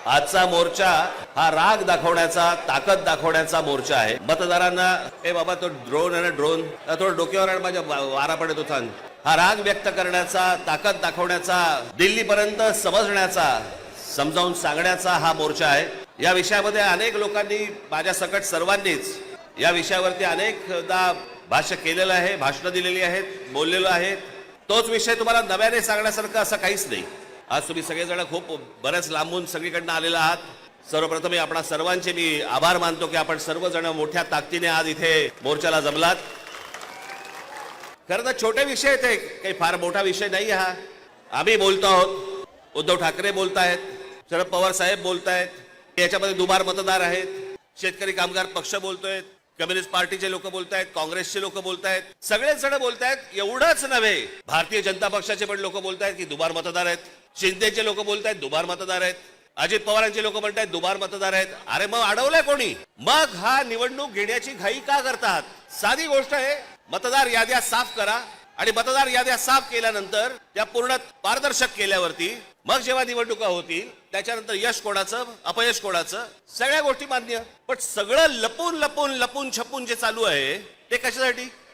आजचा मोर्चा हा राग दाखवण्याचा, ताकद दाखवण्याचा मोर्चा आहे. मतदारांना ए बाबा तो ड्रोन आहे ना, ड्रोन थोडं डोक्यावर आणि माझ्या वारा पडत होता. हा राग व्यक्त करण्याचा, ताकद दाखवण्याचा, दिल्लीपर्यंत समजण्याचा, समजावून सांगण्याचा हा मोर्चा आहे. या विषयामध्ये अनेक लोकांनी, माझ्या सकट सर्वांनीच या विषयावरती अनेकदा भाष्य केलेलं आहे, भाषणं दिलेली आहेत, बोललेलो आहे. तोच विषय तुम्हाला नव्याने सांगण्यासारखं असं काहीच नाही. आज तुम्ही सगळेजण खूप बऱ्याच लांबून सगळीकडनं आलेला आहात. सर्वप्रथम आपणा सर्वांचे मी आभार मानतो की आपण सर्वजण मोठ्या ताकदीने आज इथे मोर्चाला जमलात. खरं तर छोटे विषय ते काही फार मोठा विषय नाही. हा आम्ही बोलतो आहोत, उद्धव ठाकरे बोलतायत, शरद पवार साहेब बोलतायत, याच्यामध्ये दुबार मतदार आहेत, शेतकरी कामगार पक्ष बोलतोय, कम्युनिस्ट पार्टीचे लोक बोलतायत, काँग्रेसचे लोक बोलतायत, सगळेच जण बोलतायत. एवढंच नव्हे, भारतीय जनता पक्षाचे पण लोक बोलतायत की दुबार मतदार आहेत, शिंदेचे लोक बोलतायत दुबार मतदार आहेत, अजित पवारांचे लोक म्हणतायत दुबार मतदार आहेत. अरे मग अडवलंय कोणी? मग हा निवडणूक घेण्याची घाई का करतात? साधी गोष्ट आहे, मतदार याद्या साफ करा आणि मतदार याद्या साफ केल्यानंतर त्या पूर्ण पारदर्शक केल्यावरती मग जेव्हा निवडणुका होतील त्याच्यानंतर यश कोणाचं, अपयश कोणाचं, सगळ्या गोष्टी मान्य. पण सगळं लपून लपून लपून छपून जे चालू आहे ते कशासाठी?